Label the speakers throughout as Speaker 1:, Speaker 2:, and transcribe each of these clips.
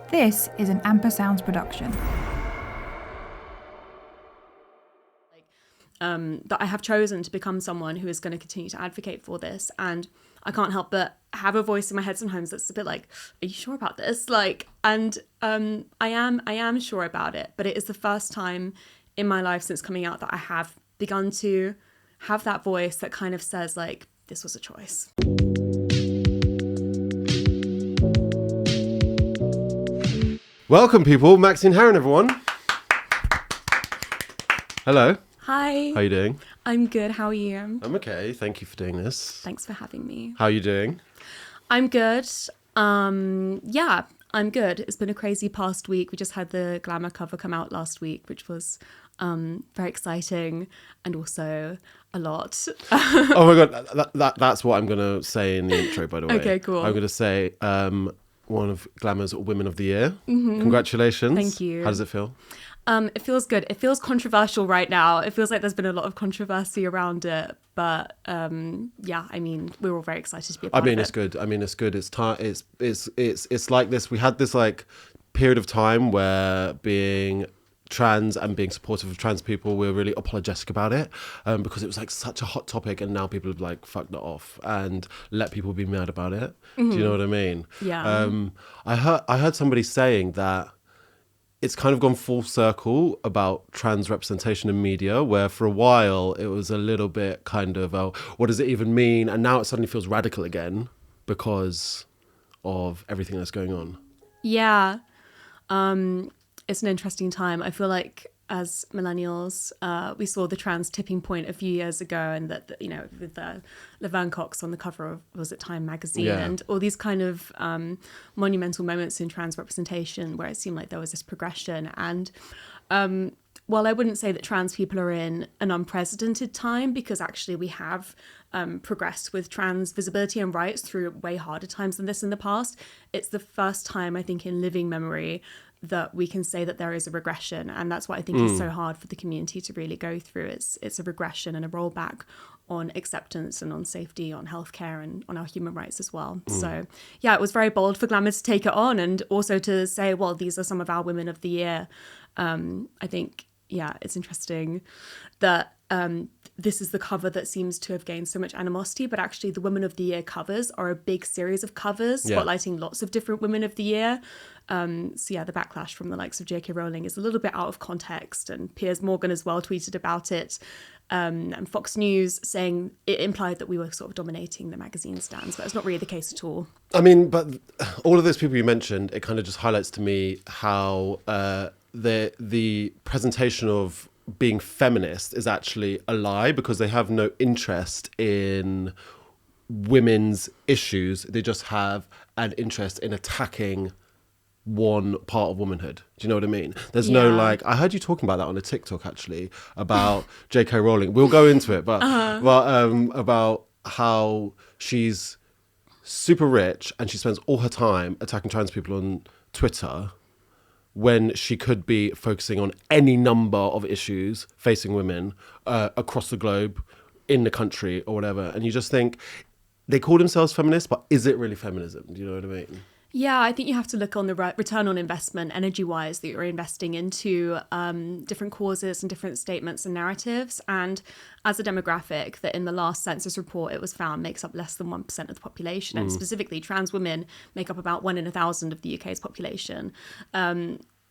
Speaker 1: This is an Ampersounds production.
Speaker 2: That I have chosen to become someone who is going to continue to advocate for this, and I can't help but have a voice in my head sometimes that's a bit like, are you sure about this? I am sure about it, but it is the first time in my life since coming out that I have begun to have that voice that kind of says like, this was a choice.
Speaker 3: Welcome, people. Maxine Heron, everyone. Hello.
Speaker 2: Hi.
Speaker 3: How are you doing?
Speaker 2: I'm good. How are you?
Speaker 3: I'm okay. Thank you for doing this.
Speaker 2: Thanks for having me.
Speaker 3: How are you doing?
Speaker 2: I'm good. Yeah, I'm good. It's been a crazy past week. We just had the Glamour cover come out last week, which was very exciting and also a lot.
Speaker 3: Oh my God. That's what I'm going to say in the intro, by the way.
Speaker 2: Okay, cool.
Speaker 3: I'm going to say one of Glamour's Women of the Year. Mm-hmm. Congratulations.
Speaker 2: Thank you.
Speaker 3: How does it feel?
Speaker 2: It feels good. It feels controversial right now. It feels like there's been a lot of controversy around it. But yeah, I mean, we're all very excited to be a part of it.
Speaker 3: It's good. It's good. It's like this. We had this like period of time where being trans and being supportive of trans people, we're really apologetic about it because it was like such a hot topic, and now people have like fucked it off and let people be mad about it. Mm-hmm. Do you know what I mean?
Speaker 2: Yeah.
Speaker 3: I heard somebody saying that it's kind of gone full circle about trans representation in media, where for a while it was a little bit kind of, oh, what does it even mean? And now it suddenly feels radical again because of everything that's going on.
Speaker 2: Yeah. It's an interesting time. I feel like as millennials, we saw the trans tipping point a few years ago, and that, you know, with Laverne Cox on the cover of, was it Time magazine, and all these kind of monumental moments in trans representation where it seemed like there was this progression. And while I wouldn't say that trans people are in an unprecedented time, because actually we have progressed with trans visibility and rights through way harder times than this in the past, it's the first time, I think, in living memory that we can say that there is a regression. And that's what I think is so hard for the community to really go through. It's a regression and a rollback on acceptance and on safety, on healthcare, and on our human rights as well. So yeah, it was very bold for Glamour to take it on, and also to say, well, these are some of our Women of the Year. I think, yeah, it's interesting that this is the cover that seems to have gained so much animosity, but actually the Women of the Year covers are a big series of covers spotlighting lots of different Women of the Year. So yeah, the backlash from the likes of J.K. Rowling is a little bit out of context, and Piers Morgan as well tweeted about it, and Fox News saying it implied that we were sort of dominating the magazine stands, but it's not really the case at all.
Speaker 3: I mean, but all of those people you mentioned, it kind of just highlights to me how the presentation of being feminist is actually a lie, because they have no interest in women's issues. They just have an interest in attacking one part of womanhood. Do you know what I mean? There's no like, I heard you talking about that on a TikTok actually, about J.K. Rowling. We'll go into it, but about how she's super rich and she spends all her time attacking trans people on Twitter, when she could be focusing on any number of issues facing women across the globe, in the country or whatever. And you just think, they call themselves feminists, but is it really feminism? Do you know what I mean?
Speaker 2: Yeah, I think you have to look on the return on investment, energy-wise, that you're investing into different causes and different statements and narratives. And as a demographic that in the last census report it was found makes up less than 1% of the population, and specifically trans women make up about 1 in 1,000 of the UK's population.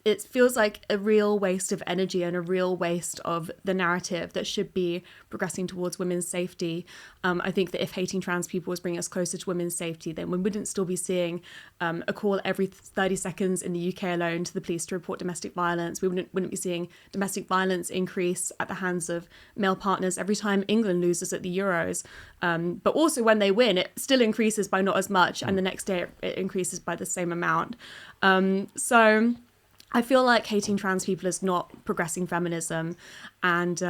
Speaker 2: It feels like a real waste of energy and a real waste of the narrative that should be progressing towards women's safety. I think that if hating trans people was bringing us closer to women's safety, then we wouldn't still be seeing a call every 30 seconds in the UK alone to the police to report domestic violence. We wouldn't be seeing domestic violence increase at the hands of male partners every time England loses at the Euros. But also when they win, it still increases by not as much, and the next day it increases by the same amount. So I feel like hating trans people is not progressing feminism, and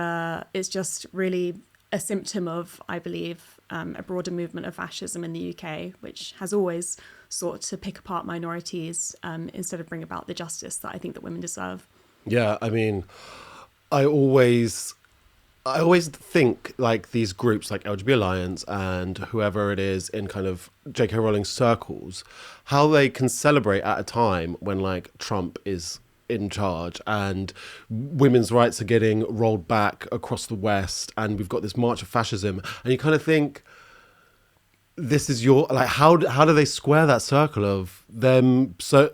Speaker 2: it's just really a symptom of, I believe, a broader movement of fascism in the UK, which has always sought to pick apart minorities instead of bring about the justice that I think that women deserve.
Speaker 3: Yeah, I mean, I always I always think like these groups like LGBT Alliance and whoever it is in kind of J.K. Rowling circles, how they can celebrate at a time when like Trump is in charge and women's rights are getting rolled back across the West and we've got this march of fascism, and you kind of think, this is your, like, how do they square that circle of them so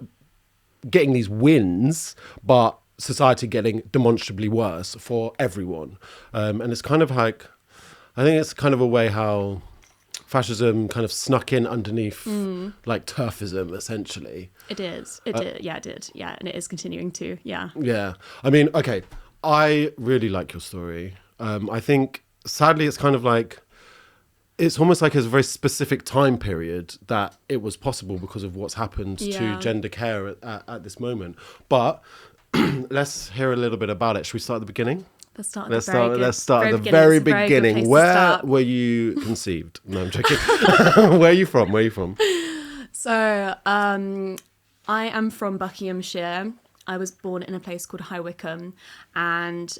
Speaker 3: getting these wins but society getting demonstrably worse for everyone? And it's kind of like, I think it's kind of a way how fascism kind of snuck in underneath like turfism, essentially.
Speaker 2: It is. It did. Yeah, it did. Yeah, and it is continuing to. Yeah.
Speaker 3: Yeah. I mean, okay, I really like your story. I think, sadly, it's kind of like, it's almost like it's a very specific time period that it was possible because of what's happened to gender care at this moment. But let's hear a little bit about it. Should we start at the beginning?
Speaker 2: Let's start
Speaker 3: at the very beginning. Where were you conceived? No, I'm joking. Where are you from?
Speaker 2: So, I am from Buckinghamshire. I was born in a place called High Wycombe, and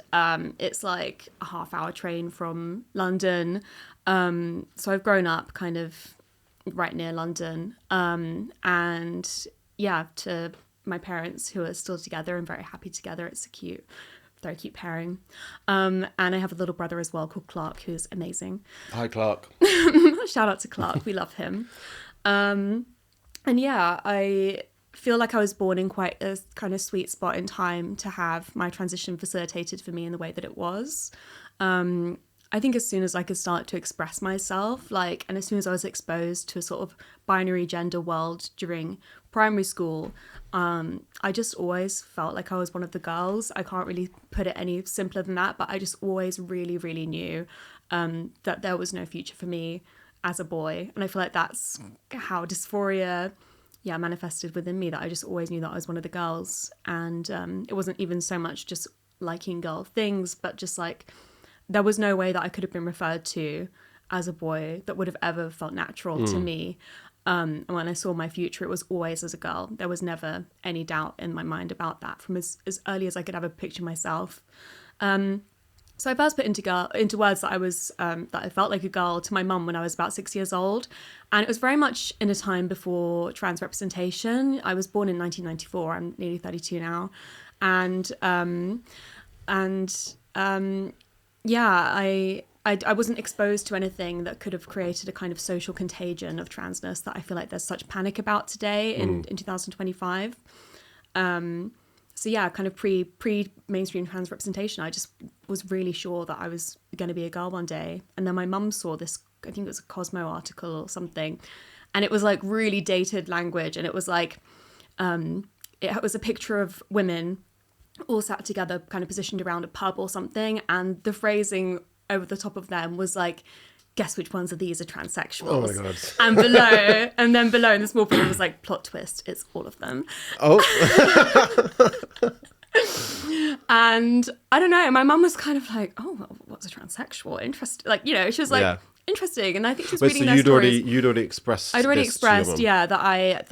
Speaker 2: it's like a half-hour train from London. So I've grown up kind of right near London, and yeah, to my parents who are still together and very happy together. It's a very cute pairing. And I have a little brother as well called Clark, who's amazing.
Speaker 3: Hi, Clark.
Speaker 2: Shout out to Clark. We love him. And yeah, I feel like I was born in quite a kind of sweet spot in time to have my transition facilitated for me in the way that it was. I think as soon as I could start to express myself, and as soon as I was exposed to a sort of binary gender world during primary school, I just always felt like I was one of the girls. I can't really put it any simpler than that, but I just always really, really knew that there was no future for me as a boy. And I feel like that's how dysphoria manifested within me, that I just always knew that I was one of the girls. And it wasn't even so much just liking girl things, but just like, there was no way that I could have been referred to as a boy that would have ever felt natural to me. And when I saw my future, it was always as a girl. There was never any doubt in my mind about that from as early as I could ever picture myself. So I first put into words that I was that I felt like a girl to my mum when I was about 6 years old, and it was very much in a time before trans representation. I was born in 1994. I'm nearly 32 now, and I wasn't exposed to anything that could have created a kind of social contagion of transness that I feel like there's such panic about today in 2025. So yeah, kind of pre mainstream trans representation, I just was really sure that I was going to be a girl one day. And then my mum saw this, I think it was a Cosmo article or something, and it was like really dated language, and it was like it was a picture of women all sat together, kind of positioned around a pub or something, and the phrasing over the top of them was like, guess which ones of these are transsexuals? Oh my god. And then below in the small print was like, plot twist, it's all of them. Oh. And I don't know, my mum was kind of like, oh, well, what's a transsexual? Interesting. Like, she was like, interesting. And I think she was reading their stories.
Speaker 3: You'd already expressed
Speaker 2: I'd already expressed, that I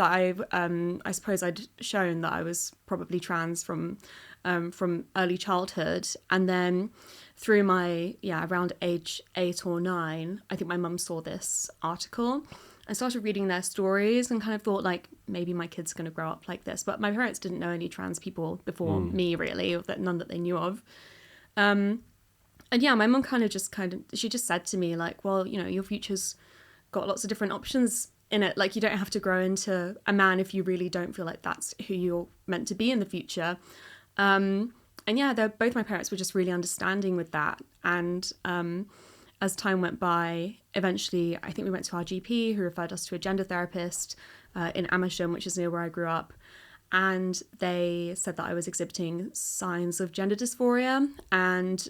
Speaker 2: suppose I'd shown that I was probably trans from early childhood. And then through my, around age 8 or 9, I think my mum saw this article and started reading their stories and kind of thought like, maybe my kid's going to grow up like this. But my parents didn't know any trans people before me, really, or none that they knew of. And yeah, my mum she just said to me like, well, your future's got lots of different options in it. Like, you don't have to grow into a man if you really don't feel like that's who you're meant to be in the future. And yeah, both my parents were just really understanding with that. And as time went by, eventually, I think we went to our GP, who referred us to a gender therapist in Amersham, which is near where I grew up. And they said that I was exhibiting signs of gender dysphoria. And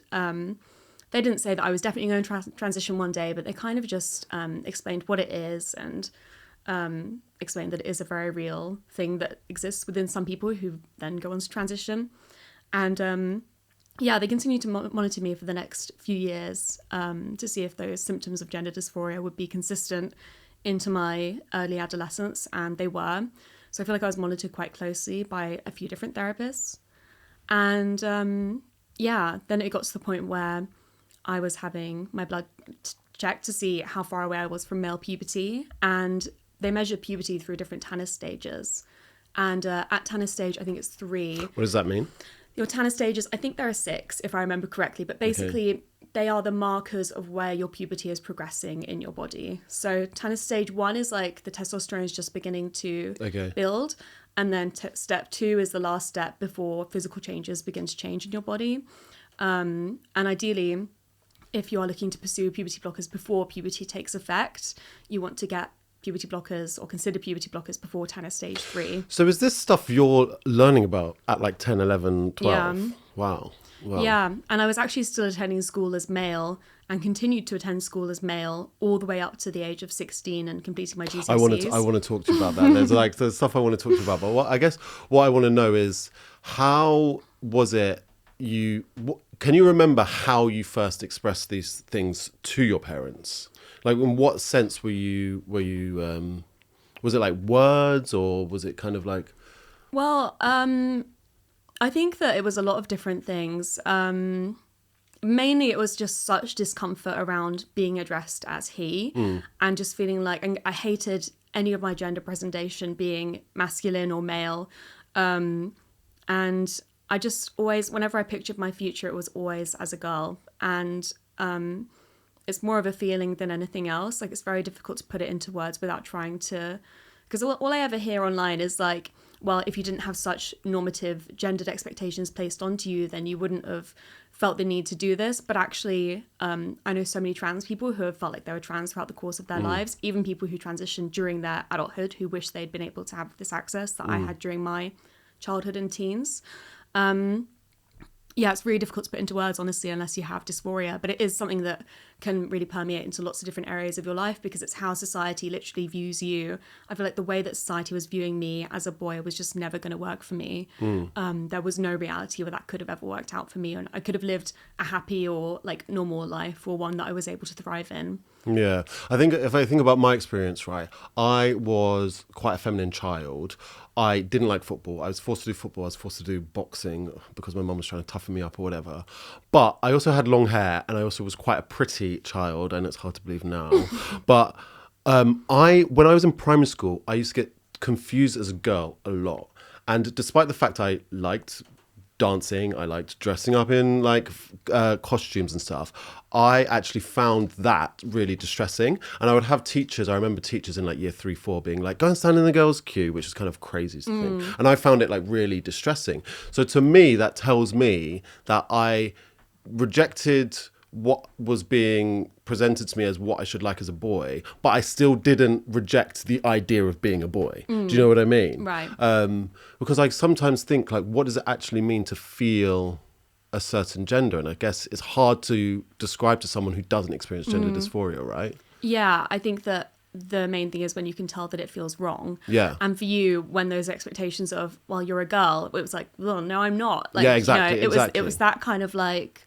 Speaker 2: they didn't say that I was definitely going to transition one day, but they kind of just explained what it is and explained that it is a very real thing that exists within some people who then go on to transition. And they continued to monitor me for the next few years to see if those symptoms of gender dysphoria would be consistent into my early adolescence, and they were. So I feel like I was monitored quite closely by a few different therapists. And then it got to the point where I was having my blood checked to see how far away I was from male puberty, and they measured puberty through different Tanner stages. And at Tanner stage, I think it's 3.
Speaker 3: What does that mean?
Speaker 2: Your Tanner stages, I think there are 6, if I remember correctly, but basically they are the markers of where your puberty is progressing in your body. So Tanner stage 1 is like the testosterone is just beginning to build, and then step 2 is the last step before physical changes begin to change in your body. And ideally, if you are looking to pursue puberty blockers before puberty takes effect, you want to get puberty blockers or consider puberty blockers before Tanner stage 3.
Speaker 3: So is this stuff you're learning about at like 10, 11, 12?
Speaker 2: Yeah.
Speaker 3: Wow.
Speaker 2: Yeah, and I was actually still attending school as male and continued to attend school as male all the way up to the age of 16 and completing my GCSEs.
Speaker 3: I want to talk to you about that. There's stuff I want to talk to you about, but what I want to know is, how was it can you remember how you first expressed these things to your parents? Like, in what sense were you was it like words, or was it kind of like...
Speaker 2: Well, I think that it was a lot of different things. Mainly it was just such discomfort around being addressed as he, and just feeling like I hated any of my gender presentation being masculine or male. And I just always, whenever I pictured my future, it was always as a girl. And it's more of a feeling than anything else. Like, it's very difficult to put it into words without trying to, because all I ever hear online is like, well, if you didn't have such normative gendered expectations placed onto you, then you wouldn't have felt the need to do this. But actually, I know so many trans people who have felt like they were trans throughout the course of their lives, even people who transitioned during their adulthood who wish they'd been able to have this access that I had during my childhood and teens. Yeah, it's really difficult to put into words, honestly, unless you have dysphoria. But it is something that can really permeate into lots of different areas of your life, because it's how society literally views you. I feel like the way that society was viewing me as a boy was just never going to work for me. There was no reality where that could have ever worked out for me. And I could have lived a happy or like normal life, or one that I was able to thrive in.
Speaker 3: Yeah, I think if I think about my experience, right, I was quite a feminine child. I didn't like football. I was forced to do football. I was forced to do boxing because my mum was trying to toughen me up or whatever. But I also had long hair, and I also was quite a pretty child, and it's hard to believe now. But when I was in primary school, I used to get confused as a girl a lot. And despite the fact I liked dancing, I liked dressing up in like costumes and stuff, I actually found that really distressing. And I would have teachers, I remember teachers in like year 3, 4 being like, go and stand in the girls' queue, which is kind of crazy to think. And I found it like really distressing. So to me, that tells me that I rejected what was being presented to me as what I should like as a boy, but I still didn't reject the idea of being a boy. Do you know what I mean?
Speaker 2: Right.
Speaker 3: Because I sometimes think, like, what does it actually mean to feel a certain gender? And I guess it's hard to describe to someone who doesn't experience gender dysphoria, right?
Speaker 2: Yeah, I think that the main thing is when you can tell that it feels wrong.
Speaker 3: Yeah.
Speaker 2: And for you, when those expectations of, well, you're a girl, it was like, well, no, I'm not. Like,
Speaker 3: yeah, exactly.
Speaker 2: You know, it was that kind of like,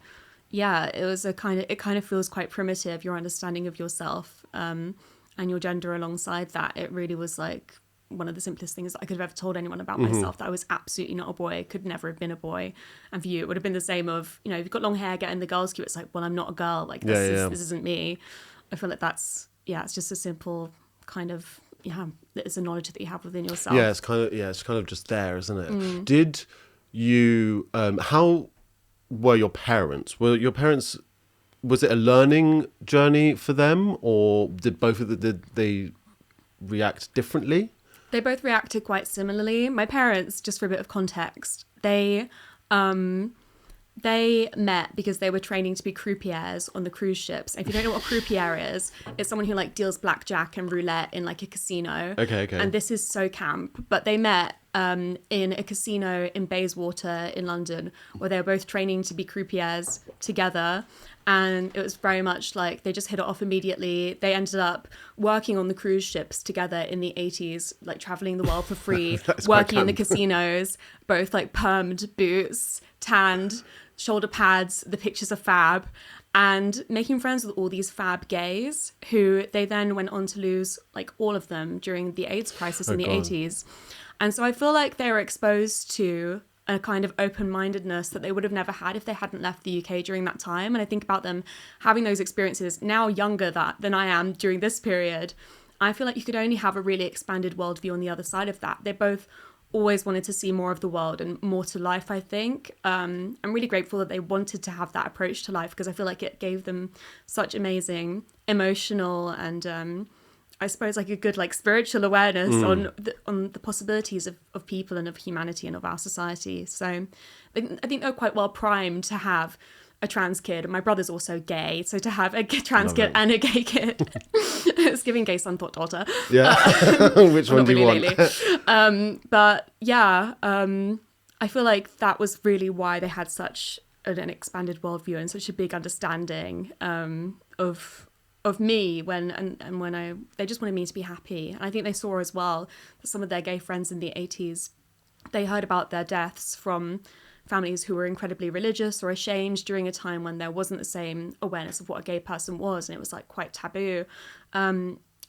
Speaker 2: yeah, it kind of feels quite primitive, your understanding of yourself and your gender alongside that. It really was like one of the simplest things that I could have ever told anyone about myself, that I was absolutely not a boy, could never have been a boy. And for you, it would have been the same of, you know, if you've got long hair, get in the girls' queue, it's like, well, I'm not a girl. Like, this isn't me. I feel like that's, it's just a simple kind of, it's a knowledge that you have within yourself.
Speaker 3: Yeah, it's kind of just there, isn't it? Did you, how were your parents? Was it a learning journey for them, or did did they react differently?
Speaker 2: They both reacted quite similarly. My parents, just for a bit of context, they met because they were training to be croupiers on the cruise ships. And if you don't know what a croupier is, it's someone who like deals blackjack and roulette in like a casino.
Speaker 3: Okay.
Speaker 2: And this is so camp. But they met in a casino in Bayswater in London, where they were both training to be croupiers together. And it was very much like they just hit it off immediately. They ended up working on the cruise ships together in the 80s, like traveling the world for free, working in the casinos, both like permed boots, tanned, shoulder pads, the pictures are fab, and making friends with all these fab gays who they then went on to lose like all of them during the AIDS crisis in the 80s. And so I feel like they were exposed to a kind of open-mindedness that they would have never had if they hadn't left the UK during that time. And I think about them having those experiences now younger than I am during this period. I feel like you could only have a really expanded worldview on the other side of that. They both always wanted to see more of the world and more to life, I think. I'm really grateful that they wanted to have that approach to life, because I feel like it gave them such amazing emotional and I suppose like a good like spiritual awareness on the possibilities of people and of humanity and of our society. So I think they're quite well primed to have a trans kid, and my brother's also gay, so to have a trans kid and a gay kid, it's giving gay son thought daughter.
Speaker 3: Yeah. Which one do you want?
Speaker 2: But yeah, I feel like that was really why they had such an expanded worldview and such a big understanding of me when they just wanted me to be happy. And I think they saw as well that some of their gay friends in the 80s, they heard about their deaths from families who were incredibly religious or ashamed during a time when there wasn't the same awareness of what a gay person was, and it was like quite taboo.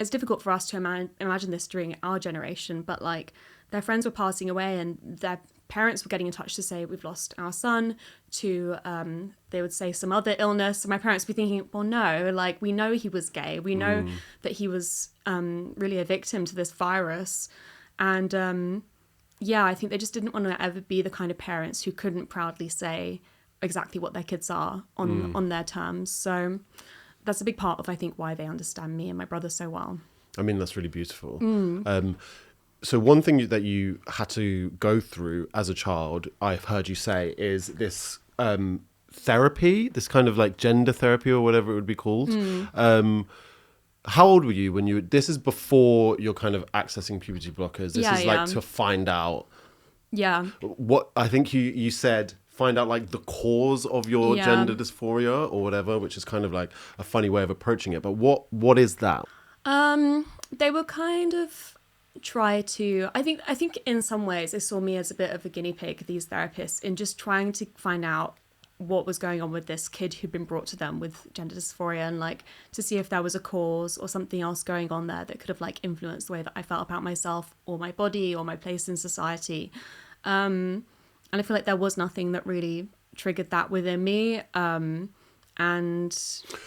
Speaker 2: It's difficult for us to imagine this during our generation, but like their friends were passing away and their parents were getting in touch to say, we've lost our son, to they would say some other illness. So my parents would be thinking, well, no, like we know he was gay. We know that he was really a victim to this virus. And yeah, I think they just didn't want to ever be the kind of parents who couldn't proudly say exactly what their kids are on their terms. So that's a big part of, I think, why they understand me and my brother so well.
Speaker 3: I mean, that's really beautiful. So one thing that you had to go through as a child, I've heard you say, is this therapy, this kind of like gender therapy or whatever it would be called. How old were you when this is before you're kind of accessing puberty blockers? This is like to find out. Yeah. What I think you said, find out like the cause of your gender dysphoria or whatever, which is kind of like a funny way of approaching it. But what is that?
Speaker 2: They were kind of try to, I think in some ways they saw me as a bit of a guinea pig, these therapists, in just trying to find out what was going on with this kid who'd been brought to them with gender dysphoria, and like to see if there was a cause or something else going on there that could have like influenced the way that I felt about myself or my body or my place in society. And I feel like there was nothing that really triggered that within me. And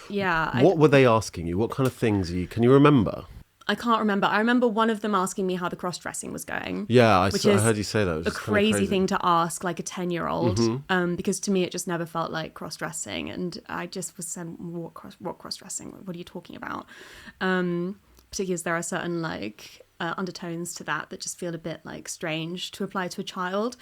Speaker 2: yeah.
Speaker 3: What were they asking you? What kind of things can you remember?
Speaker 2: I can't remember. I remember one of them asking me how the cross-dressing was going.
Speaker 3: Yeah, I heard you say that. It was
Speaker 2: a crazy thing to ask like a 10-year-old, because to me it just never felt like cross-dressing, and I just was saying, what cross-dressing? What are you talking about? Particularly as there are certain like undertones to that just feel a bit like strange to apply to a child.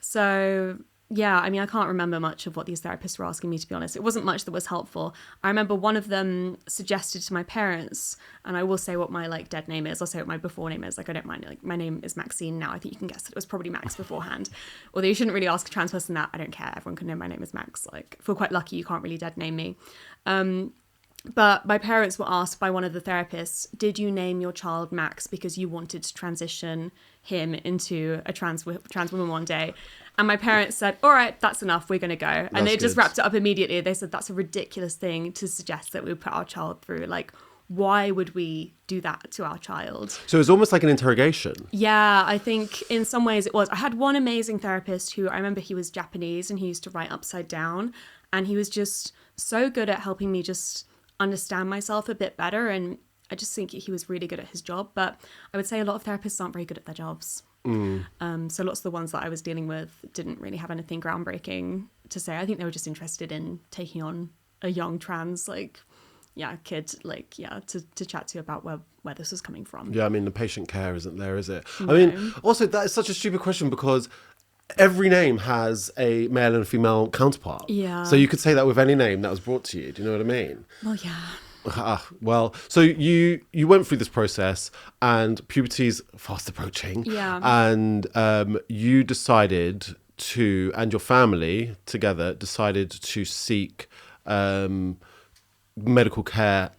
Speaker 2: So yeah, I mean, I can't remember much of what these therapists were asking me, to be honest. It wasn't much that was helpful. I remember one of them suggested to my parents, and I will say what my like dead name is. I'll say what my before name is. Like, I don't mind. Like, my name is Maxine now. I think you can guess that it was probably Max beforehand. Although you shouldn't really ask a trans person that. I don't care. Everyone can know my name is Max. Like, I feel quite lucky you can't really dead name me. But my parents were asked by one of the therapists, did you name your child Max because you wanted to transition him into a trans woman one day? And my parents said, all right, that's enough, we're going to go. And they just wrapped it up immediately. They said, that's a ridiculous thing to suggest that we put our child through. Like, why would we do that to our child?
Speaker 3: So it was almost like an interrogation.
Speaker 2: Yeah, I think in some ways it was. I had one amazing therapist who, I remember he was Japanese and he used to write upside down. And he was just so good at helping me just understand myself a bit better. And I just think he was really good at his job. But I would say a lot of therapists aren't very good at their jobs. So lots of the ones that I was dealing with didn't really have anything groundbreaking to say. I think they were just interested in taking on a young trans kid, to chat to about where this was coming from.
Speaker 3: Yeah, I mean, the patient care isn't there, is it?
Speaker 2: No.
Speaker 3: I mean, also that is such a stupid question because every name has a male and a female counterpart.
Speaker 2: Yeah.
Speaker 3: So you could say that with any name that was brought to you. Do you know what I mean?
Speaker 2: Well, yeah.
Speaker 3: Well, so you went through this process and puberty's fast approaching.
Speaker 2: Yeah.
Speaker 3: And you decided to, and your family together decided to seek medical care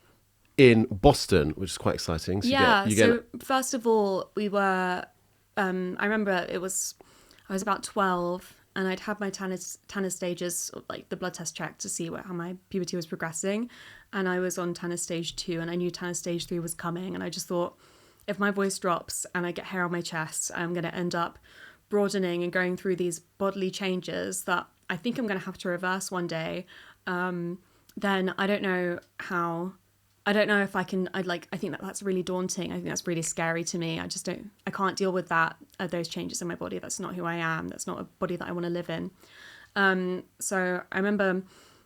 Speaker 3: in Boston, which is quite exciting. So
Speaker 2: first of all, we were, I remember I was about 12 and I'd had my Tanner stages, like the blood test check to see how my puberty was progressing. And I was on Tanner stage 2 and I knew Tanner stage 3 was coming. And I just thought, if my voice drops and I get hair on my chest, I'm going to end up broadening and going through these bodily changes that I think I'm going to have to reverse one day, then I don't know if I can. I think that's really daunting. I think that's really scary to me. I can't deal with those changes in my body. That's not who I am. That's not a body that I want to live in. So I remember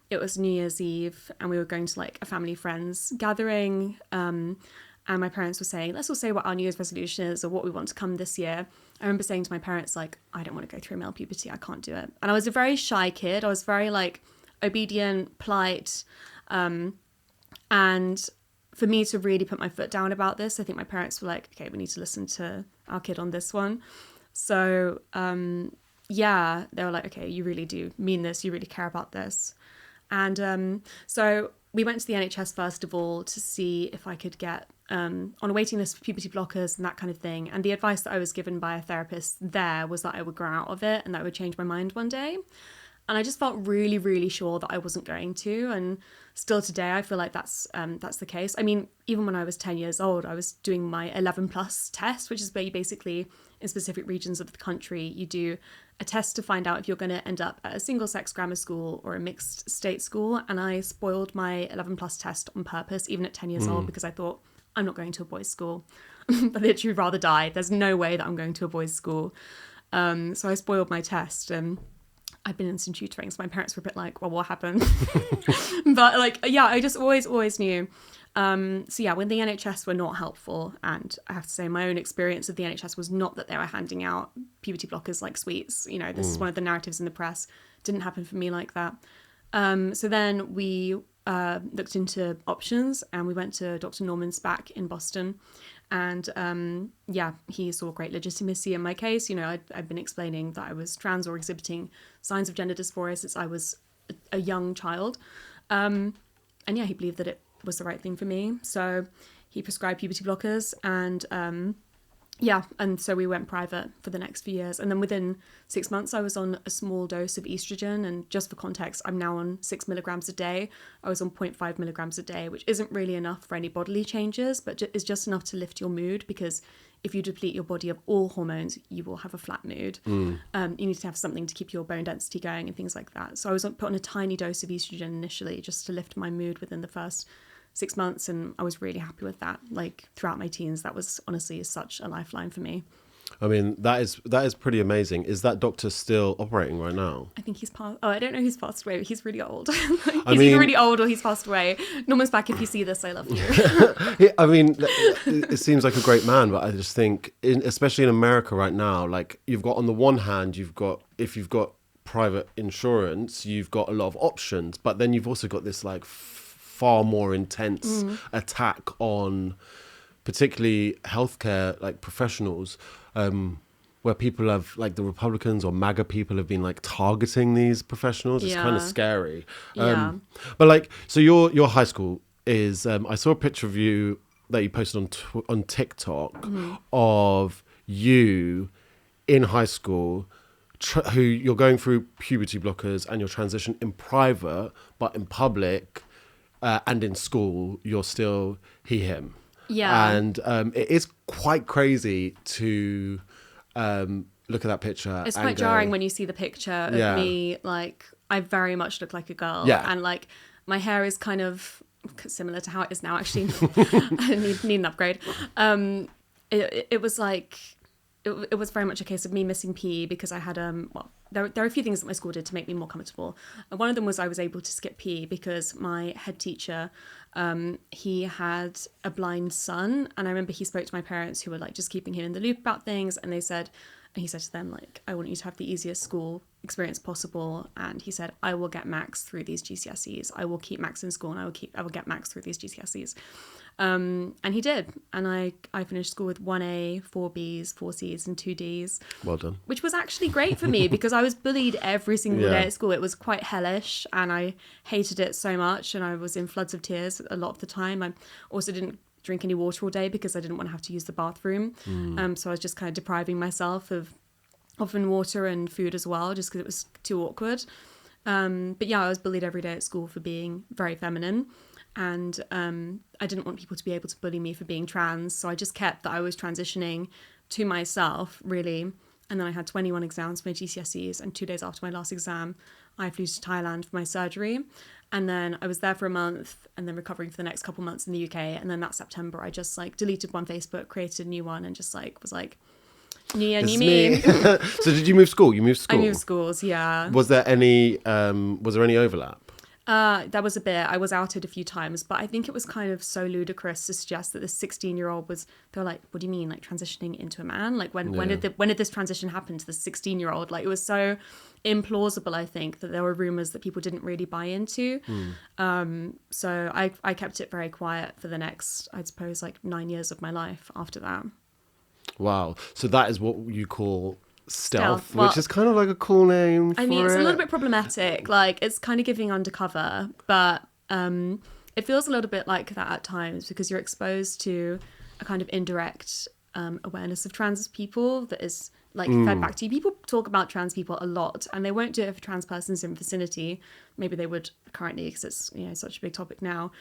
Speaker 2: it was New Year's Eve and we were going to like a family friends gathering. And my parents were saying, let's all say what our New Year's resolution is or what we want to come this year. I remember saying to my parents, like, I don't want to go through male puberty. I can't do it. And I was a very shy kid. I was very like obedient, polite. And for me to really put my foot down about this, I think my parents were like, okay, we need to listen to our kid on this one. So, yeah, they were like, okay, you really do mean this. You really care about this. And so we went to the NHS first of all to see if I could get on a waiting list for puberty blockers and that kind of thing. And the advice that I was given by a therapist there was that I would grow out of it and that I would change my mind one day. And I just felt really, really sure that I wasn't going to. And still today, I feel like that's the case. I mean, even when I was 10 years old, I was doing my 11 plus test, which is where you basically, in specific regions of the country, you do a test to find out if you're going to end up at a single sex grammar school or a mixed state school. And I spoiled my 11 plus test on purpose, even at 10 years old, because I thought, I'm not going to a boys' school. I literally rather die. There's no way that I'm going to a boys' school. So I spoiled my test. I've been in some tutoring, so my parents were a bit like, well, what happened? But like, yeah, I just always knew. So yeah, when the NHS were not helpful, and I have to say my own experience of the NHS was not that they were handing out puberty blockers like sweets. You know, this is one of the narratives in the press. Didn't happen for me like that. So then we looked into options and we went to Dr. Norman Spack in Boston. And yeah, he saw great legitimacy in my case. You know, I'd been explaining that I was trans or exhibiting signs of gender dysphoria since I was a young child. And yeah, he believed that it was the right thing for me. So he prescribed puberty blockers and yeah, and so we went private for the next few years. And then within 6 months, I was on a small dose of estrogen. And just for context, I'm now on 6 milligrams a day. I was on 0.5 milligrams a day, which isn't really enough for any bodily changes, but is just enough to lift your mood, because if you deplete your body of all hormones, you will have a flat mood. You need to have something to keep your bone density going and things like that. So I was put on a tiny dose of estrogen initially just to lift my mood within the first 6 months, and I was really happy with that. Like throughout my teens, that was honestly such a lifeline for me.
Speaker 3: I mean, that is pretty amazing. Is that doctor still operating right now?
Speaker 2: I think he's passed. Oh, I don't know who's passed away, but he's really old. Either really old or he's passed away. Norman's back. If you see this, I love you.
Speaker 3: Yeah, I mean, it seems like a great man, but I just think, especially in America right now, like you've got on the one hand, if you've got private insurance, you've got a lot of options, but then you've also got this like far more intense attack on particularly healthcare like professionals, where people have like the Republicans or MAGA people have been like targeting these professionals. It's kind of scary.
Speaker 2: Yeah.
Speaker 3: But like, so your high school is, I saw a picture of you that you posted on TikTok of you in high school, who you're going through puberty blockers and your transition in private, but in public and in school, you're still he, him.
Speaker 2: Yeah.
Speaker 3: And it is quite crazy to look at that picture.
Speaker 2: It's quite jarring when you see the picture of me. Like, I very much look like a girl.
Speaker 3: Yeah.
Speaker 2: And like, my hair is kind of similar to how it is now, actually. I need an upgrade. It was like, it was very much a case of me missing PE because I had, there are a few things that my school did to make me more comfortable. One of them was I was able to skip PE because my head teacher, he had a blind son. And I remember he spoke to my parents who were like just keeping him in the loop about things. And he said to them, like, I want you to have the easiest school experience possible. And he said, I will get Max through these GCSEs. I will keep Max in school and I will get Max through these GCSEs. And he did. And I finished school with 1A, 4 Bs, 4 Cs and 2 Ds. Well done. Which was actually great for me because I was bullied every single day at school. It was quite hellish and I hated it so much. And I was in floods of tears a lot of the time. I also didn't drink any water all day because I didn't want to have to use the bathroom. So I was just kind of depriving myself of often water and food as well, just because it was too awkward. But yeah, I was bullied every day at school for being very feminine. And I didn't want people to be able to bully me for being trans. So I just kept that I was transitioning to myself, really. And then I had 21 exams for my GCSEs, and 2 days after my last exam, I flew to Thailand for my surgery. And then I was there for a month and then recovering for the next couple months in the UK. And then that September, I just like deleted one Facebook, created a new one, and just like was like, new year, new me.
Speaker 3: So did you move school? You moved school?
Speaker 2: I moved schools, yeah.
Speaker 3: Was there any overlap?
Speaker 2: There was a bit. I was outed a few times, but I think it was kind of so ludicrous to suggest that this 16-year-old was. They were like, "What do you mean, like transitioning into a man? Like when did this transition happen to the 16-year-old?" Like it was so implausible. I think that there were rumors that people didn't really buy into. So I kept it very quiet for the next, I'd suppose, like 9 years of my life after that.
Speaker 3: Wow. So that is what you call stealth,
Speaker 2: Well,
Speaker 3: which is kind of like a cool name for
Speaker 2: I mean, it's
Speaker 3: it.
Speaker 2: a little bit problematic. Like, it's kind of giving undercover, but it feels a little bit like that at times because you're exposed to a kind of indirect awareness of trans people that is like fed back to you. People talk about trans people a lot, and they won't do it if a trans person's in vicinity. Maybe they would currently because it's, you know, such a big topic now.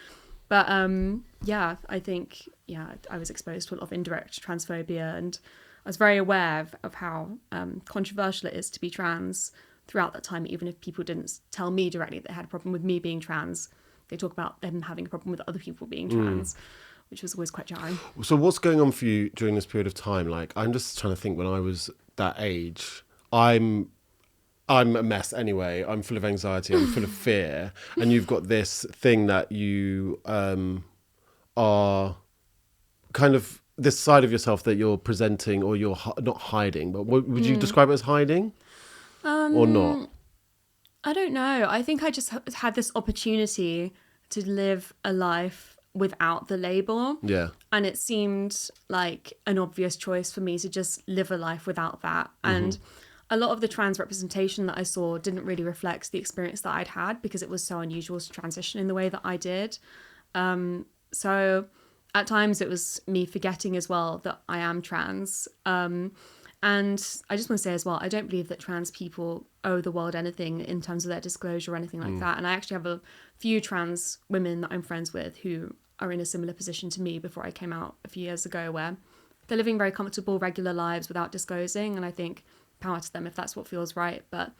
Speaker 2: But I think I was exposed to a lot of indirect transphobia, and I was very aware of how controversial it is to be trans throughout that time. Even if people didn't tell me directly that they had a problem with me being trans, they talk about them having a problem with other people being trans, which was always quite jarring.
Speaker 3: So what's going on for you during this period of time? Like, I'm just trying to think, when I was that age, I'm a mess anyway. I'm full of anxiety. I'm full of fear. And you've got this thing that you are kind of this side of yourself that you're presenting, or you're not hiding, but would you describe it as hiding or not?
Speaker 2: I don't know. I think I just had this opportunity to live a life without the label.
Speaker 3: Yeah.
Speaker 2: And it seemed like an obvious choice for me to just live a life without that. And a lot of the trans representation that I saw didn't really reflect the experience that I'd had because it was so unusual to transition in the way that I did. So at times it was me forgetting as well that I am trans. And I just want to say as well, I don't believe that trans people owe the world anything in terms of their disclosure or anything like that. And I actually have a few trans women that I'm friends with who are in a similar position to me before I came out a few years ago, where they're living very comfortable, regular lives without disclosing. And I think power to them if that's what feels right. But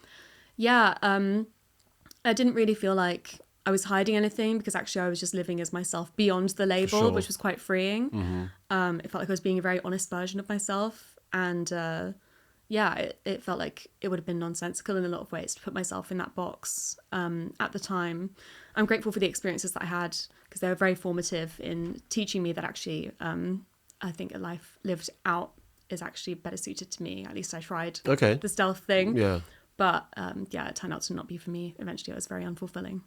Speaker 2: yeah, I didn't really feel like I was hiding anything because actually I was just living as myself beyond the label, which was quite freeing. It felt like I was being a very honest version of myself. And it felt like it would have been nonsensical in a lot of ways to put myself in that box at the time. I'm grateful for the experiences that I had because they were very formative in teaching me that actually I think a life lived out is actually better suited to me. At least I tried the stealth thing. Yeah. But it turned out to not be for me. Eventually it was very unfulfilling.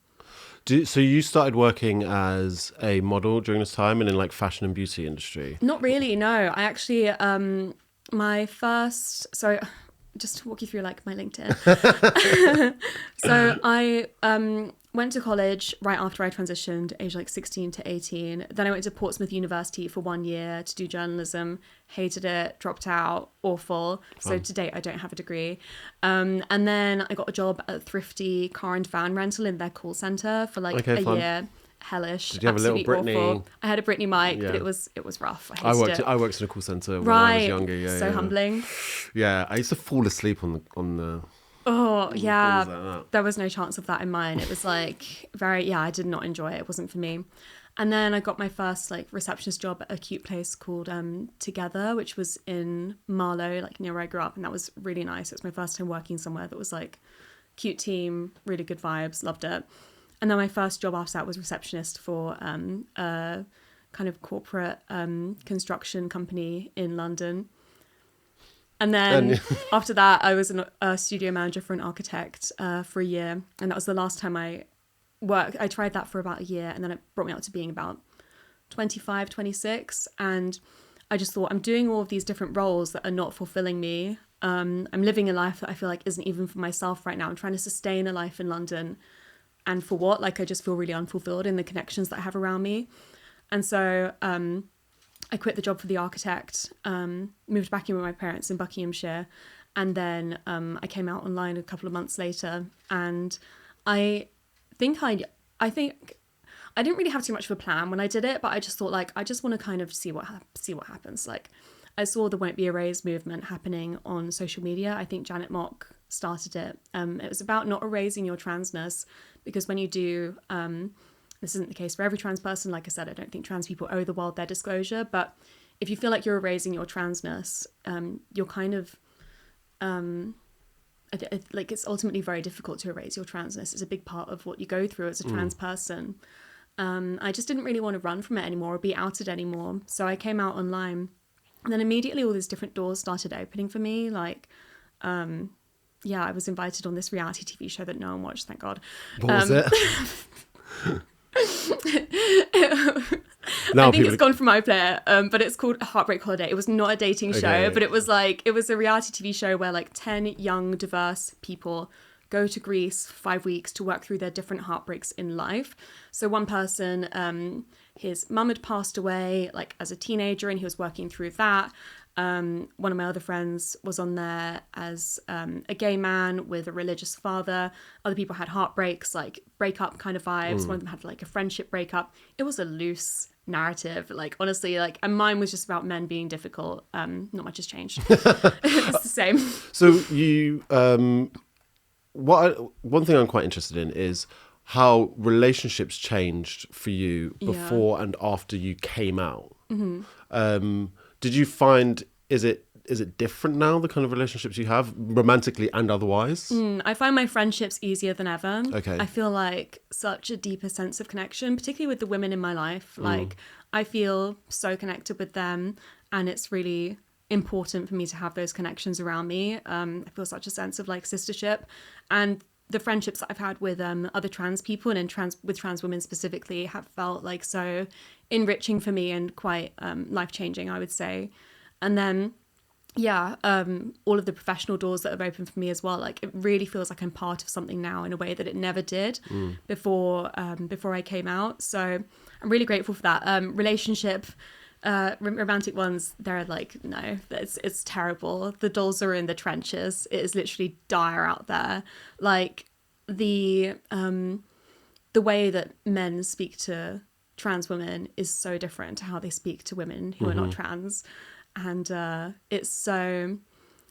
Speaker 3: So you started working as a model during this time and in like fashion and beauty industry?
Speaker 2: Not really, no. I actually, just to walk you through like my LinkedIn. So I went to college right after I transitioned, age like 16 to 18. Then I went to Portsmouth University for 1 year to do journalism. Hated it, dropped out, awful. So to date, I don't have a degree. And then I got a job at Thrifty car and van rental in their call centre for like a year. Hellish.
Speaker 3: Did you have a little Britney?
Speaker 2: Awful. I had a Britney mic, but it was rough. I worked
Speaker 3: in a call centre when I was younger. Yeah,
Speaker 2: so humbling.
Speaker 3: Yeah, I used to fall asleep on the.
Speaker 2: Oh yeah, like there was no chance of that in mine. It was like I did not enjoy it. It wasn't for me. And then I got my first like receptionist job at a cute place called Together, which was in Marlow, like near where I grew up, and that was really nice. It was my first time working somewhere that was like cute team, really good vibes, loved it. And then my first job after that was receptionist for a kind of corporate construction company in London. And then after that, I was a studio manager for an architect for a year. And that was the last time I worked. I tried that for about a year, and then it brought me up to being about 25, 26. And I just thought, I'm doing all of these different roles that are not fulfilling me. I'm living a life that I feel like isn't even for myself right now. I'm trying to sustain a life in London. And for what? Like, I just feel really unfulfilled in the connections that I have around me. And so I quit the job for the architect, moved back in with my parents in Buckinghamshire. And then I came out online a couple of months later. And I think I didn't really have too much of a plan when I did it, but I just thought, like, I just want to kind of see what happens. Like, I saw the Won't Be Erased movement happening on social media. I think Janet Mock started it. It was about not erasing your transness, because when you do, this isn't the case for every trans person. Like I said, I don't think trans people owe the world their disclosure, but if you feel like you're erasing your transness, you're kind of, like, it's ultimately very difficult to erase your transness. It's a big part of what you go through as a trans person. I just didn't really want to run from it anymore or be outed anymore. So I came out online, and then immediately all these different doors started opening for me. Like, I was invited on this reality TV show that no one watched, thank God.
Speaker 3: What was it?
Speaker 2: I think it's gone from my player, but it's called Heartbreak Holiday. It was not a dating show, but it was a reality TV show where like 10 young, diverse people go to Greece for 5 weeks to work through their different heartbreaks in life. So one person, his mum had passed away like as a teenager, and he was working through that. One of my other friends was on there as a gay man with a religious father. Other people had heartbreaks, like breakup kind of vibes. One of them had like a friendship breakup. It was a loose narrative, like honestly, like, and mine was just about men being difficult. Not much has changed. It's the same.
Speaker 3: So you, one thing I'm quite interested in is how relationships changed for you before and after you came out. Did you find, is it different now, the kind of relationships you have, romantically and otherwise?
Speaker 2: I find my friendships easier than ever.
Speaker 3: Okay.
Speaker 2: I feel like such a deeper sense of connection, particularly with the women in my life. Like, I feel so connected with them, and it's really important for me to have those connections around me. I feel such a sense of like sistership, and the friendships that I've had with other trans people and with trans women specifically have felt like so enriching for me and quite life-changing, I would say. And then all of the professional doors that have opened for me as well, like it really feels like I'm part of something now in a way that it never did before I came out. So I'm really grateful for that. Romantic ones, they're like, no, it's terrible. The dolls are in the trenches. It is literally dire out there. Like the way that men speak to trans women is so different to how they speak to women who are not trans. And it's so,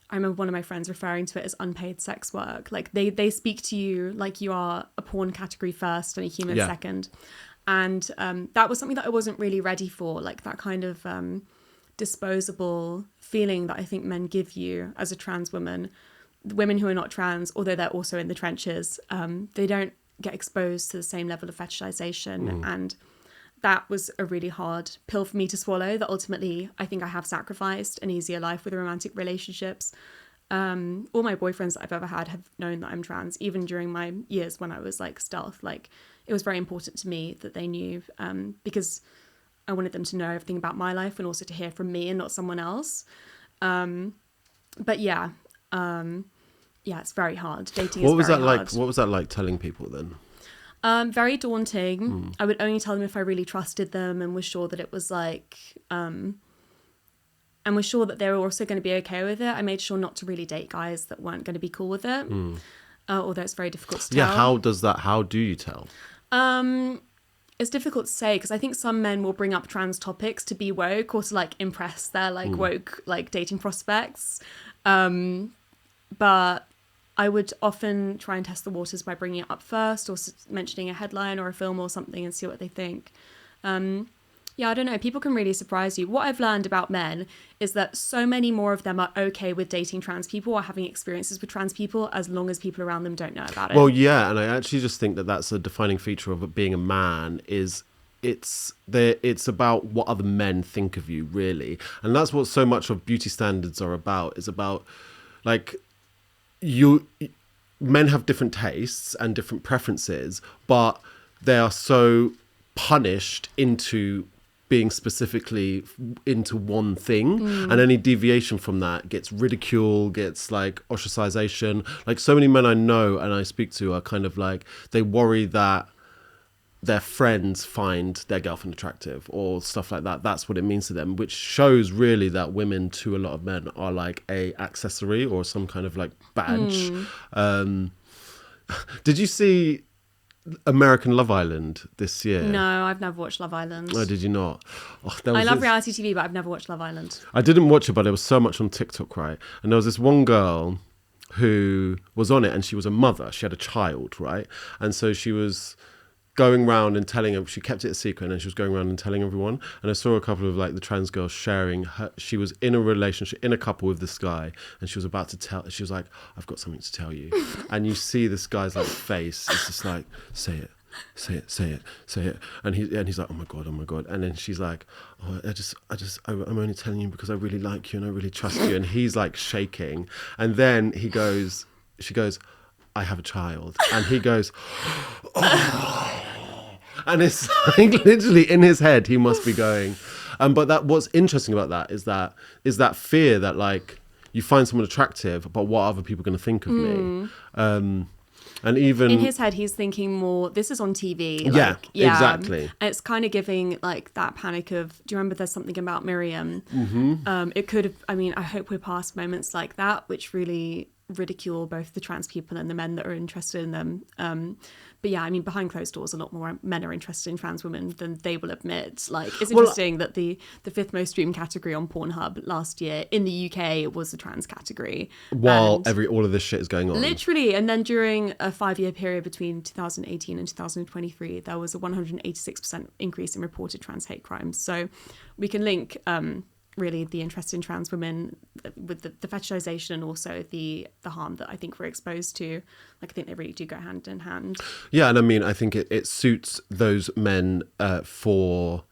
Speaker 2: I remember one of my friends referring to it as unpaid sex work. Like they speak to you like you are a porn category first and a human second. And that was something that I wasn't really ready for, like that kind of disposable feeling that I think men give you as a trans woman. Women who are not trans, although they're also in the trenches, they don't get exposed to the same level of fetishization. And that was a really hard pill for me to swallow, that ultimately I think I have sacrificed an easier life with romantic relationships. All my boyfriends that I've ever had have known that I'm trans, even during my years when I was like stealth. Like, it was very important to me that they knew, because I wanted them to know everything about my life and also to hear from me and not someone else. But it's very hard. Dating is very hard.
Speaker 3: What was that like telling people then?
Speaker 2: Very daunting. I would only tell them if I really trusted them and was sure that it was like, and was sure that they were also going to be okay with it. I made sure not to really date guys that weren't going to be cool with it. Although it's very difficult to tell.
Speaker 3: Yeah, how do you tell?
Speaker 2: It's difficult to say, because I think some men will bring up trans topics to be woke or to like impress their like woke like dating prospects. But I would often try and test the waters by bringing it up first, or mentioning a headline or a film or something, and see what they think. I don't know. People can really surprise you. What I've learned about men is that so many more of them are okay with dating trans people or having experiences with trans people, as long as people around them don't know about it.
Speaker 3: Well, yeah, and I actually just think that that's a defining feature of being a man, is it's about what other men think of you, really. And that's what so much of beauty standards are about, is about like men have different tastes and different preferences, but they are so punished into being specifically into one thing, and any deviation from that gets ridicule, gets like ostracization. Like, so many men I know and I speak to are kind of like, they worry that their friends find their girlfriend attractive or stuff like that. That's what it means to them, which shows really that women to a lot of men are like a accessory or some kind of like badge. Did you see American Love Island this year?
Speaker 2: No, I've never watched Love Island.
Speaker 3: Oh, did you not? Oh,
Speaker 2: I love reality TV, but I've never watched Love Island.
Speaker 3: I didn't watch it, but there was so much on TikTok, right? And there was this one girl who was on it, and she was a mother. She had a child, right? And so she was going around and telling her, she kept it a secret, and she was going around and telling everyone. And I saw a couple of like the trans girls sharing her, she was in a relationship, in a couple with this guy, and she was about to tell, she was like, I've got something to tell you. And you see this guy's like face, it's just like, say it. Say it, say it, say it. And he's like, oh my God. And then she's like, oh, I'm only telling you because I really like you and I really trust you. And he's like shaking. And then she goes, I have a child. And he goes, oh. And it's like literally in his head, he must be going. But what's interesting about that is that fear that like you find someone attractive, but what are other people going to think of me? And even
Speaker 2: in his head, he's thinking more, this is on TV.
Speaker 3: Like, yeah, exactly.
Speaker 2: And it's kind of giving like that panic of, do you remember there's something about Miriam?
Speaker 3: Mm-hmm.
Speaker 2: It could have, I mean, I hope we're past moments like that, which really ridicule both the trans people and the men that are interested in them. But yeah, I mean, behind closed doors, a lot more men are interested in trans women than they will admit. Like, it's interesting that the fifth most streamed category on Pornhub last year in the UK was the trans category.
Speaker 3: While all of this shit is going on.
Speaker 2: Literally. And then during a 5-year period between 2018 and 2023, there was a 186% increase in reported trans hate crimes. So we can link really the interest in trans women with the fetishization and also the harm that I think we're exposed to. Like, I think they really do go hand in hand.
Speaker 3: Yeah, and I mean, I think it suits those men for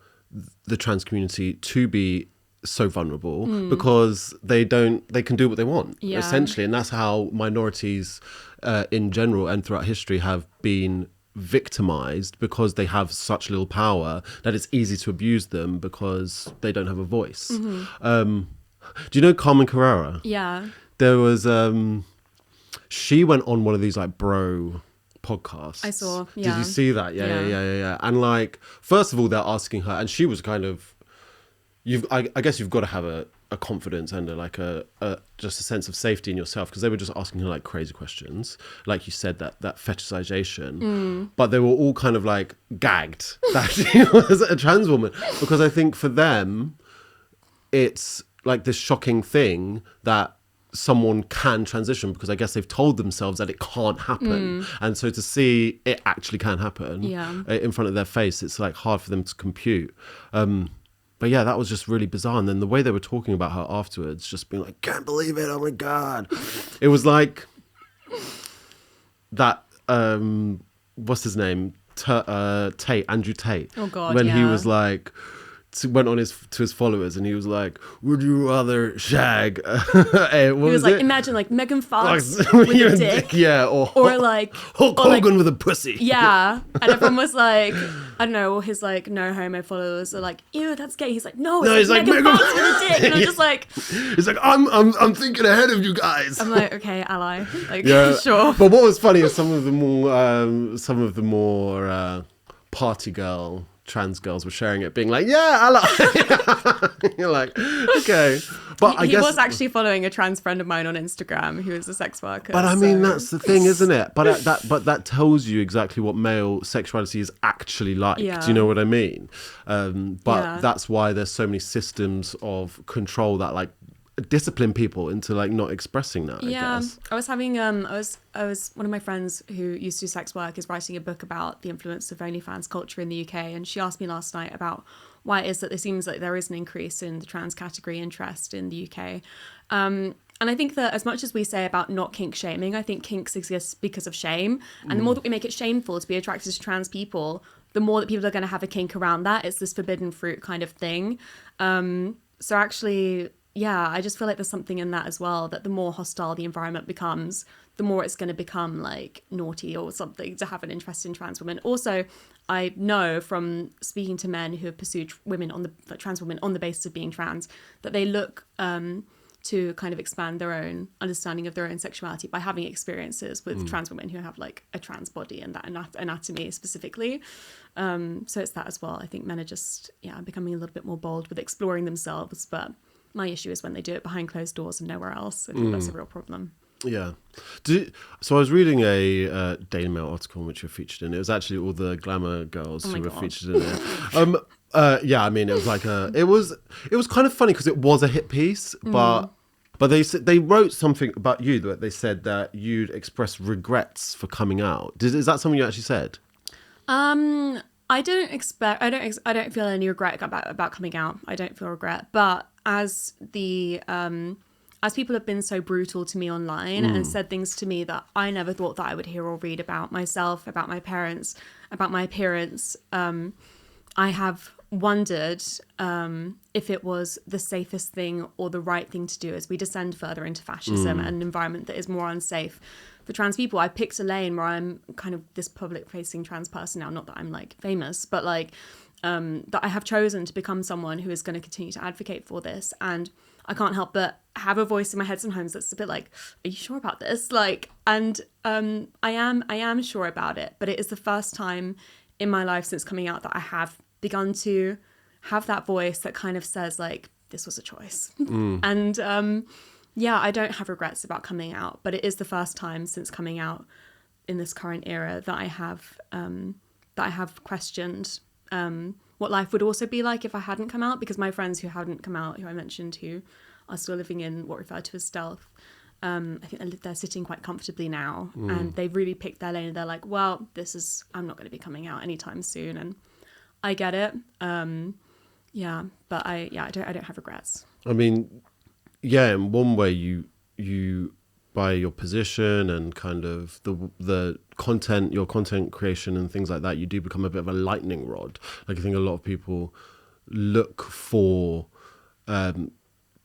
Speaker 3: the trans community to be so vulnerable because they can do what they want, essentially. And that's how minorities in general and throughout history have been victimized, because they have such little power that it's easy to abuse them because they don't have a voice. Do you know Carmen Carrera?
Speaker 2: Yeah.
Speaker 3: There was she went on one of these like bro podcasts.
Speaker 2: I saw. Yeah.
Speaker 3: Did you see that? Yeah. And like, first of all, they're asking her, and she was kind of, I guess you've got to have a confidence and just a sense of safety in yourself, because they were just asking her like crazy questions, like you said, that fetishization, but they were all kind of like gagged that she was a trans woman, because I think for them it's like this shocking thing that someone can transition, because I guess they've told themselves that it can't happen, and so to see it actually can happen in front of their face, it's like hard for them to compute. But yeah, that was just really bizarre. And then the way they were talking about her afterwards, just being like, can't believe it, oh my God. It was like that, what's his name? Andrew Tate.
Speaker 2: Oh God,
Speaker 3: when he was like, went on to his followers and he was like, would you rather shag
Speaker 2: he was like, imagine like Megan Fox with a dick, or like
Speaker 3: Hulk Hogan with a pussy,
Speaker 2: and everyone was like, I don't know, all his like no homo followers are like, ew, that's gay. He's like, no, it's like Megan Fox with a dick. And I'm just like,
Speaker 3: he's like, I'm thinking ahead of you guys.
Speaker 2: I'm like, okay, ally, like, sure.
Speaker 3: But what was funny is some of the more party girl trans girls were sharing it, being like, yeah, I like. You're like, okay. But I guess
Speaker 2: he was actually following a trans friend of mine on Instagram who is a sex worker.
Speaker 3: But I mean, that's the thing, isn't it? But that tells you exactly what male sexuality is actually like. Do you know what I mean? That's why there's so many systems of control that like discipline people into like not expressing that. I guess.
Speaker 2: I was having I was one of my friends who used to do sex work is writing a book about the influence of OnlyFans culture in the UK, and she asked me last night about why it is that it seems like there is an increase in the trans category interest in the UK. And I think that as much as we say about not kink shaming, I think kinks exist because of shame. And the more that we make it shameful to be attracted to trans people, the more that people are going to have a kink around that. It's this forbidden fruit kind of thing. So actually, I just feel like there's something in that as well, that the more hostile the environment becomes, the more it's going to become like naughty or something to have an interest in trans women. Also, I know from speaking to men who have pursued trans women on the basis of being trans, that they look to kind of expand their own understanding of their own sexuality by having experiences with trans women who have like a trans body and that anatomy specifically. So it's that as well. I think men are just becoming a little bit more bold with exploring themselves, but my issue is when they do it behind closed doors and nowhere else. I think that's a real problem.
Speaker 3: Yeah. So I was reading a Daily Mail article in which you're featured in. It was actually all the Glamour girls who were featured in it. Yeah, I mean, it was like it was kind of funny because it was a hit piece, but they wrote something about you that they said that you'd expressed regrets for coming out. Is that something you actually said?
Speaker 2: I don't feel any regret about coming out. I don't feel regret, but as people have been so brutal to me online and said things to me that I never thought that I would hear or read about myself, about my parents, about my appearance, I have wondered if it was the safest thing or the right thing to do as we descend further into fascism and an environment that is more unsafe for trans people. I picked a lane where I'm kind of this public-facing trans person now, not that I'm like famous, but like that I have chosen to become someone who is going to continue to advocate for this. And I can't help but have a voice in my head sometimes that's a bit like, are you sure about this? Like, and I am sure about it, but it is the first time in my life since coming out that I have begun to have that voice that kind of says like, this was a choice. And yeah, I don't have regrets about coming out, but it is the first time since coming out in this current era that I have questioned what life would also be like if I hadn't come out, because my friends who hadn't come out, who I mentioned, who are still living in what referred to as stealth, I think they're sitting quite comfortably now, and they've really picked their lane, and they're like, well, I'm not going to be coming out anytime soon, and I get it. Yeah, but I don't have regrets.
Speaker 3: I mean, yeah, in one way you by your position and kind of the content, your content creation and things like that, you do become a bit of a lightning rod. Like, I think a lot of people look for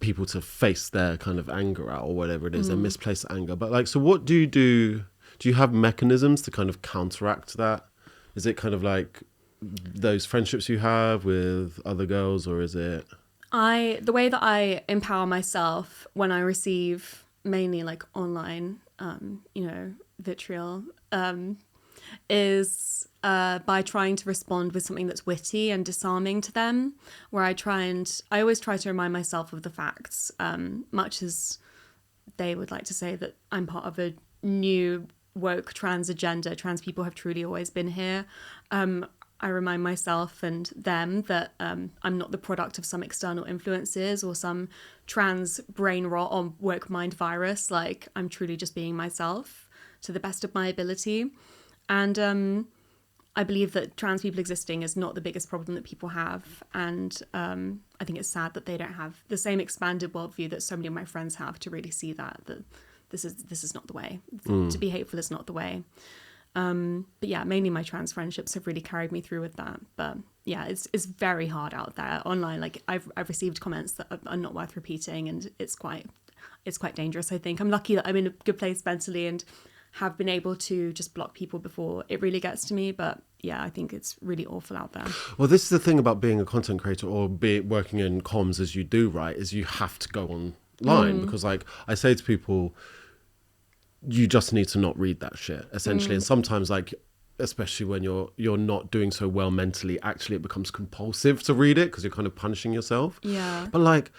Speaker 3: people to face their kind of anger out or whatever it is, their misplaced anger. But like, so what do you do? Do you have mechanisms to kind of counteract that? Is it kind of like those friendships you have with other girls, or is it?
Speaker 2: The way that I empower myself when I receive mainly like online, vitriol, is by trying to respond with something that's witty and disarming to them, where I always try to remind myself of the facts, much as they would like to say that I'm part of a new woke trans agenda. Trans people have truly always been here. I remind myself and them that I'm not the product of some external influences or some trans brain rot or woke mind virus. Like, I'm truly just being myself to the best of my ability. And I believe that trans people existing is not the biggest problem that people have. And I think it's sad that they don't have the same expanded worldview that so many of my friends have, to really see that this is not the way. To be hateful is not the way. But yeah, mainly my trans friendships have really carried me through with that. But yeah, it's very hard out there online. Like, I've received comments that are not worth repeating, and it's quite dangerous. I think I'm lucky that I'm in a good place mentally and have been able to just block people before it really gets to me. But yeah, I think it's really awful out there. Well,
Speaker 3: this is the thing about being a content creator or working in comms as you do, right? Is you have to go online because, like, I say to people, you just need to not read that shit, essentially. And sometimes, like, especially when you're not doing so well mentally, actually it becomes compulsive to read it because you're kind of punishing yourself.
Speaker 2: Yeah.
Speaker 3: But like,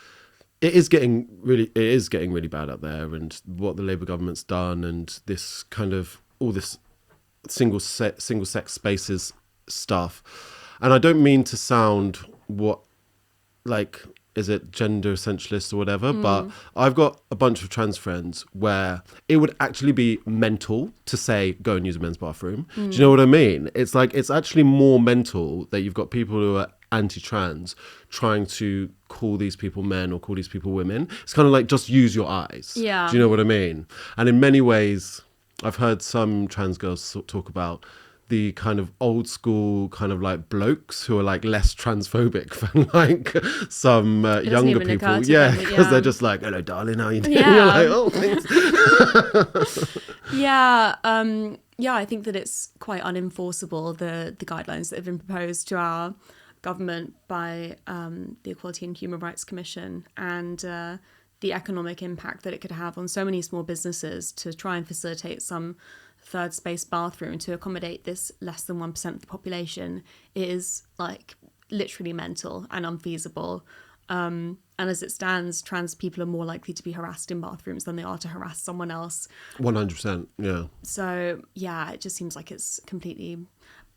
Speaker 3: it is getting really bad out there, and what the Labour government's done, and this kind of all this single sex spaces stuff. And I don't mean to sound is it gender essentialist or whatever, but I've got a bunch of trans friends where it would actually be mental to say, go and use a men's bathroom. Do you know what I mean? It's like, it's actually more mental that you've got people who are anti-trans trying to call these people men or call these people women. It's kind of like, just use your eyes.
Speaker 2: Yeah.
Speaker 3: Do you know what I mean? And in many ways, I've heard some trans girls talk about the kind of old school kind of like blokes who are like less transphobic than like some younger people. Yeah, because they're just like, hello, darling, how you doing?
Speaker 2: Yeah.
Speaker 3: You're like, oh, thanks.
Speaker 2: Yeah. I think that it's quite unenforceable, the guidelines that have been proposed to our government by the Equality and Human Rights Commission, and the economic impact that it could have on so many small businesses to try and facilitate some third space bathroom to accommodate this less than 1% of the population is like literally mental and unfeasible. And as it stands, trans people are more likely to be harassed in bathrooms than they are to harass someone else.
Speaker 3: 100%, yeah.
Speaker 2: So, yeah, it just seems like it's completely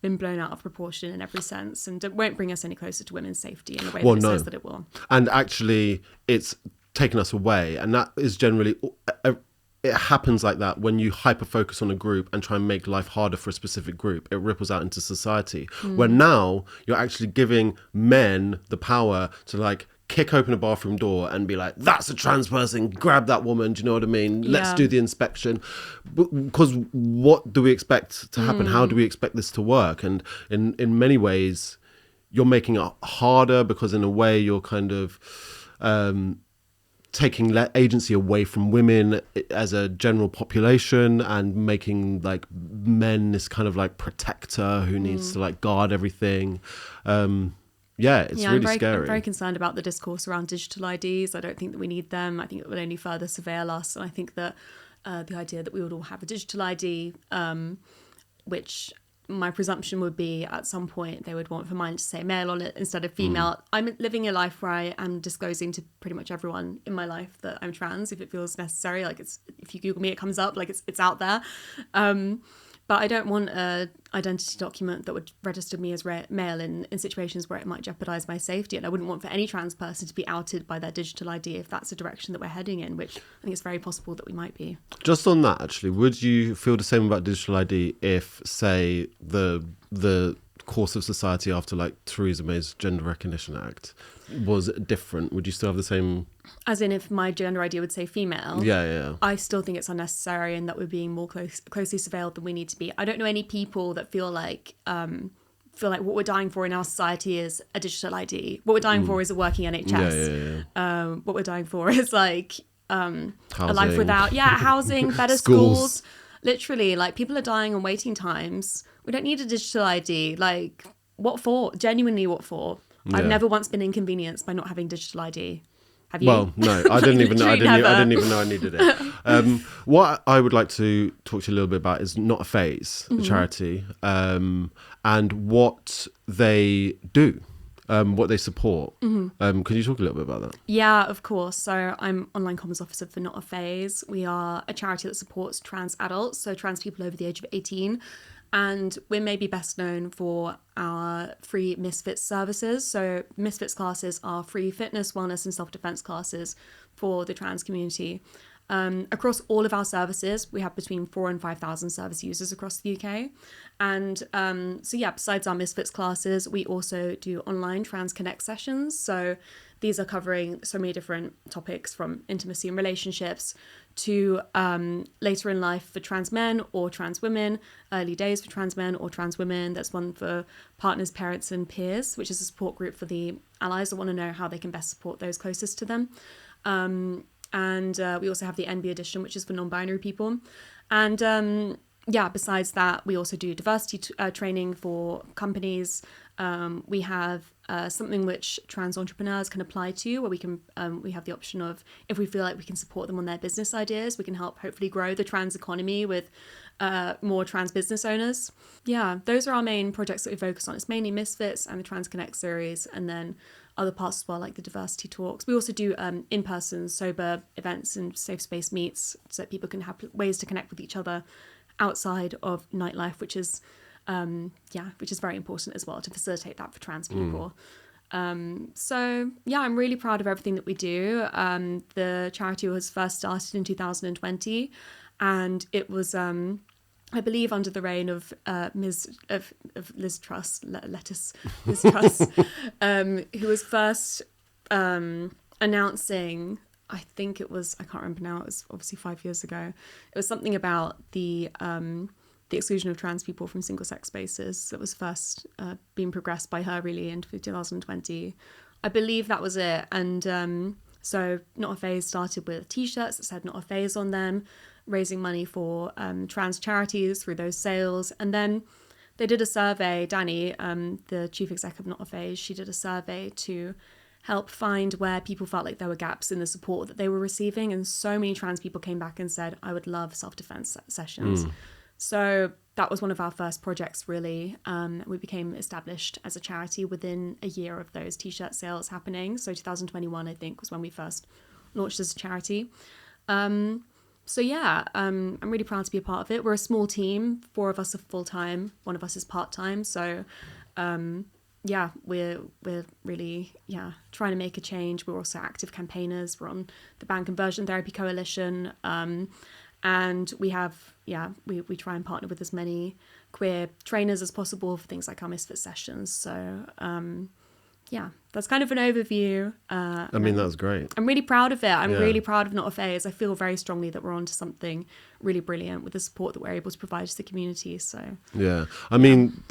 Speaker 2: been blown out of proportion in every sense, and it won't bring us any closer to women's safety in the way that it says that it will.
Speaker 3: And actually, it's taken us away. And that is generally... it happens like that when you hyper-focus on a group and try and make life harder for a specific group. It ripples out into society. Where now, you're actually giving men the power to, like, kick open a bathroom door and be like, that's a trans person, grab that woman, do you know what I mean? Let's do the inspection. Because what do we expect to happen? How do we expect this to work? And in many ways, you're making it harder, because in a way you're kind of taking agency away from women as a general population, and making like men this kind of like protector who needs to like guard everything. It's really scary.
Speaker 2: I'm very concerned about the discourse around digital IDs. I don't think that we need them. I think it would only further surveil us. And I think that the idea that we would all have a digital ID, which my presumption would be at some point they would want for mine to say male on it instead of female. I'm living a life where I am disclosing to pretty much everyone in my life that I'm trans if it feels necessary. Like, it's, if you Google me, it comes up, like it's out there. But I don't want an identity document that would register me as male in situations where it might jeopardise my safety. And I wouldn't want for any trans person to be outed by their digital ID if that's the direction that we're heading in, which I think it's very possible that we might be.
Speaker 3: Just on that, actually, would you feel the same about digital ID if, say, the course of society after, like, Theresa May's Gender Recognition Act was different? Would you still have the same...
Speaker 2: As in, if my gender ID would say female, I still think it's unnecessary and that we're being more closely surveilled than we need to be. I don't know any people that feel like what we're dying for in our society is a digital ID. What we're dying for is a working NHS. What we're dying for is like a life without housing, better schools. Literally, like, people are dying on waiting times. We don't need a digital ID. Like, what for? Genuinely, what for? Yeah. I've never once been inconvenienced by not having digital ID. Have you?
Speaker 3: Well, no, I didn't even know. I didn't even know I needed it. What I would like to talk to you a little bit about is Not a Phase, the charity, and what they do, what they support. Could you talk a little bit about that?
Speaker 2: Yeah, of course. So I'm online comms officer for Not a Phase. We are a charity that supports trans adults, so trans people over the age of 18. And we're maybe best known for our free Misfits services. So Misfits classes are free fitness, wellness and self-defense classes for the trans community. Across all of our services, we have between 4,000 and 5,000 service users across the UK. And besides our Misfits classes, we also do online Trans Connect sessions. So these are covering so many different topics, from intimacy and relationships to later in life for trans men or trans women, early days for trans men or trans women. There's one for partners, parents and peers, which is a support group for the allies that want to know how they can best support those closest to them. And we also have the NB edition, which is for non-binary people. And besides that, we also do diversity training for companies. We have something which trans entrepreneurs can apply to, where we have the option of, if we feel like we can support them on their business ideas, we can help hopefully grow the trans economy with more trans business owners. Yeah, those are our main projects that we focus on. It's mainly Misfits and the Trans Connect series, and then other parts as well, like the diversity talks. We also do in-person sober events and safe space meets, so that people can have ways to connect with each other outside of nightlife, which is very important as well, to facilitate that for trans people. I'm really proud of everything that we do. The charity was first started in 2020, and it was I believe under the reign of Liz Truss, Liz Truss, who was first announcing, I think it was, I can't remember now, it was obviously 5 years ago. It was something about the exclusion of trans people from single-sex spaces that was first being progressed by her really in 2020. I believe that was it. And so Not a Phase started with T-shirts that said Not a Phase on them, raising money for trans charities through those sales. And then they did a survey, Danny, the chief exec of Not a Phase, she did a survey to help find where people felt like there were gaps in the support that they were receiving. And so many trans people came back and said, I would love self-defense sessions. So that was one of our first projects, really. We became established as a charity within a year of those t-shirt sales happening. So 2021, I think, was when we first launched as a charity. So yeah, I'm really proud to be a part of it. We're a small team. 4 of us are full-time. 1 of us is part-time. So yeah, we're really, trying to make a change. We're also active campaigners. We're on the Ban Conversion Therapy Coalition. And we have, we try and partner with as many queer trainers as possible for things like our Misfit sessions. So that's kind of an overview.
Speaker 3: I mean, that was great.
Speaker 2: I'm really proud of it. I'm really proud of Not a Phase. I feel very strongly that we're onto something really brilliant with the support that we're able to provide to the community. So
Speaker 3: I mean,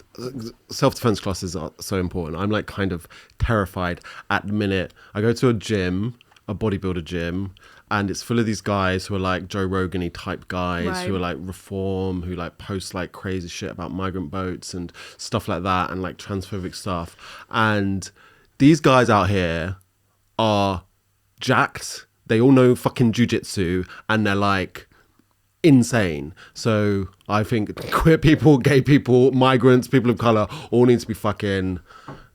Speaker 3: self-defense classes are so important. I'm like kind of terrified at the minute. I go to a bodybuilder gym, and it's full of these guys who are like Joe Rogan-y type guys, who are like reform, who like post like crazy shit about migrant boats and stuff like that, and like transphobic stuff. And these guys out here are jacked. They all know fucking jiu-jitsu, and they're like insane. So I think queer people, gay people, migrants, people of color all need to be fucking,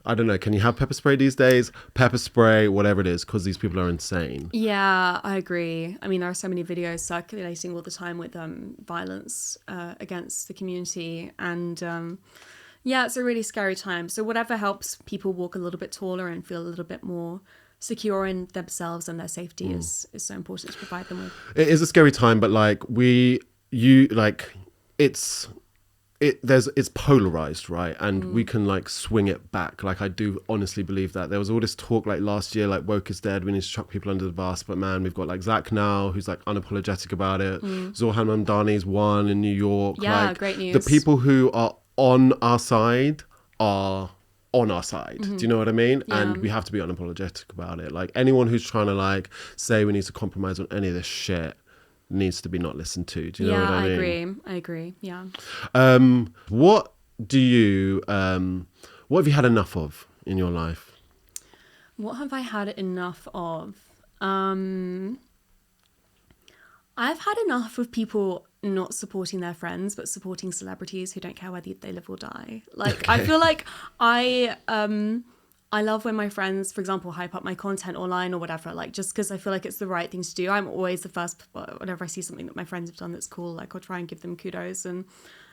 Speaker 3: I don't know, can you have pepper spray these days? Pepper spray, whatever it is, because these people are insane.
Speaker 2: Yeah, I agree. I mean, there are so many videos circulating all the time with violence against the community. And it's a really scary time. So whatever helps people walk a little bit taller and feel a little bit more secure in themselves and their safety is so important to provide them with.
Speaker 3: It is a scary time, but like it's polarized, right? And we can like swing it back. Like I do honestly believe that. There was all this talk like last year, like woke is dead, we need to chuck people under the bus, but man, we've got like Zach now who's like unapologetic about it. Zohan Mamdani's won in New York. Like,
Speaker 2: great news.
Speaker 3: The people who are on our side are on our side. Do you know what I mean? And we have to be unapologetic about it. Like anyone who's trying to like say we need to compromise on any of this shit needs to be not listened to. Do you know what I mean?
Speaker 2: I agree. Yeah.
Speaker 3: What have you had enough of in your life?
Speaker 2: What have I had enough of? I've had enough of people not supporting their friends, but supporting celebrities who don't care whether they live or die. Like, okay. I feel like I love when my friends, for example, hype up my content online or whatever, like just because I feel like it's the right thing to do. I'm always the first, whenever I see something that my friends have done that's cool, like I'll try and give them kudos. And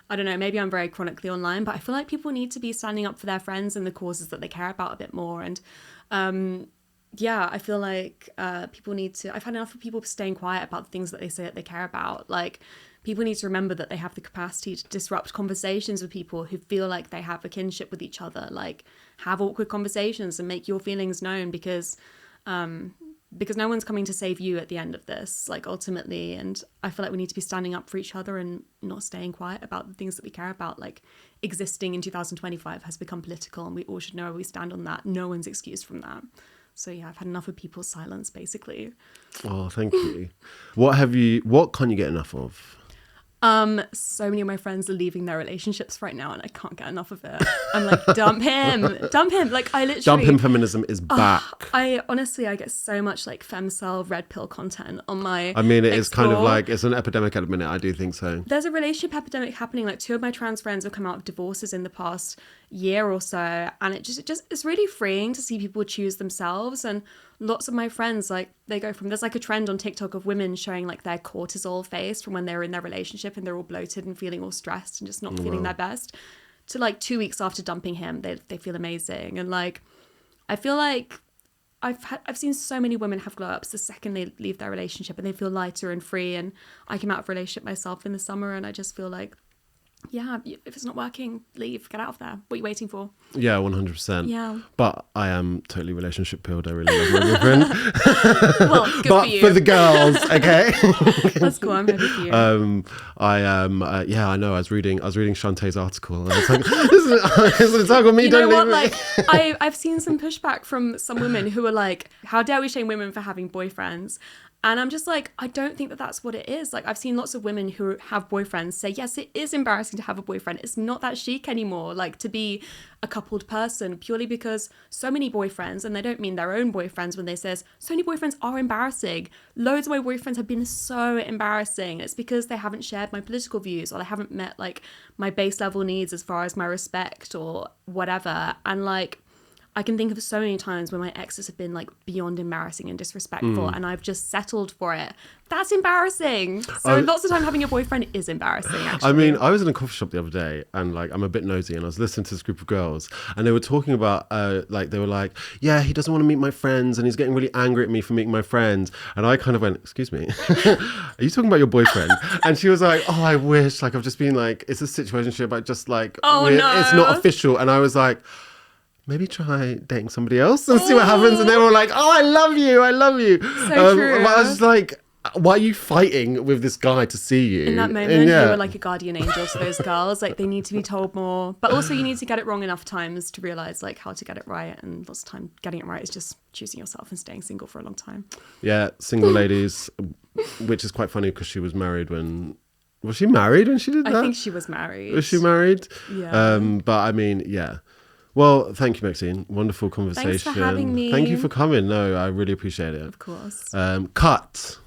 Speaker 2: I don't know, maybe I'm very chronically online, but I feel like people need to be standing up for their friends and the causes that they care about a bit more. And I feel like people need to, I've had enough of people staying quiet about the things that they say that they care about. Like, people need to remember that they have the capacity to disrupt conversations with people who feel like they have a kinship with each other. Like, have awkward conversations and make your feelings known, because no one's coming to save you at the end of this, like, ultimately. And I feel like we need to be standing up for each other and not staying quiet about the things that we care about. Like, existing in 2025 has become political, and we all should know where we stand on that. No one's excused from that. So yeah, I've had enough of people's silence, basically.
Speaker 3: Oh, thank you. What can't you get enough of?
Speaker 2: So many of my friends are leaving their relationships right now, and I can't get enough of it. I'm like, dump him. Like, I literally...
Speaker 3: Dump him feminism is back.
Speaker 2: I get so much like femcel red pill content on my...
Speaker 3: I mean, it is kind of like, it's an epidemic at the minute. I do think so.
Speaker 2: There's a relationship epidemic happening. Like, 2 of my trans friends have come out of divorces in the past year or so, and it just it's really freeing to see people choose themselves. And lots of my friends, like, they go from, there's like a trend on TikTok of women showing like their cortisol face from when they're in their relationship and they're all bloated and feeling all stressed and just not feeling their best, to like 2 weeks after dumping him, they feel amazing. And like, I feel like I've seen so many women have glow ups the second they leave their relationship, and they feel lighter and free. And I came out of a relationship myself in the summer, and I just feel like, yeah, if it's not working, leave, get out of there. What are you waiting for?
Speaker 3: Yeah, 100%.
Speaker 2: Yeah.
Speaker 3: But I am totally relationship pilled. I really love my boyfriend.
Speaker 2: Well, good
Speaker 3: but
Speaker 2: for you.
Speaker 3: For the girls, okay?
Speaker 2: That's cool. I'm happy for you.
Speaker 3: I know. I was reading Shantae's article, and it's like, this is a talk with me.
Speaker 2: You
Speaker 3: don't
Speaker 2: know what?
Speaker 3: leave
Speaker 2: Like, I've seen some pushback from some women who are like, how dare we shame women for having boyfriends? And I'm just like, I don't think that that's what it is. Like, I've seen lots of women who have boyfriends say, yes, it is embarrassing to have a boyfriend. It's not that chic anymore, like, to be a coupled person, purely because so many boyfriends, and they don't mean their own boyfriends when they say so many boyfriends are embarrassing. Loads of my boyfriends have been so embarrassing. It's because they haven't shared my political views, or they haven't met, like, my base level needs as far as my respect or whatever. And, like, I can think of so many times when my exes have been, like, beyond embarrassing and disrespectful, and I've just settled for it. That's embarrassing. So lots of time having a boyfriend is embarrassing, actually.
Speaker 3: I mean, I was in a coffee shop the other day, and, like, I'm a bit nosy, and I was listening to this group of girls, and they were talking about, they were like, yeah, he doesn't want to meet my friends, and he's getting really angry at me for meeting my friends. And I kind of went, excuse me, are you talking about your boyfriend? And she was like, oh, I wish, like, I've just been like, it's a situationship, but just like,
Speaker 2: no.
Speaker 3: It's not official. And I was like, maybe try dating somebody else and see what happens. And they were like, oh, I love you.
Speaker 2: So true.
Speaker 3: But I was like, why are you fighting with this guy to see you?
Speaker 2: In that moment, you were like a guardian angel to those girls. Like, they need to be told more. But also, you need to get it wrong enough times to realise, like, how to get it right. And lots of time, getting it right is just choosing yourself and staying single for a long time. Yeah,
Speaker 3: single ladies, which is quite funny because she was married when... Was she married when she did that?
Speaker 2: I think she was married.
Speaker 3: Was she married?
Speaker 2: Yeah.
Speaker 3: But I mean, yeah. Well, thank you, Maxine. Wonderful conversation.
Speaker 2: Thanks for having me.
Speaker 3: Thank you for coming. No, I really appreciate it.
Speaker 2: Of course.
Speaker 3: Cut.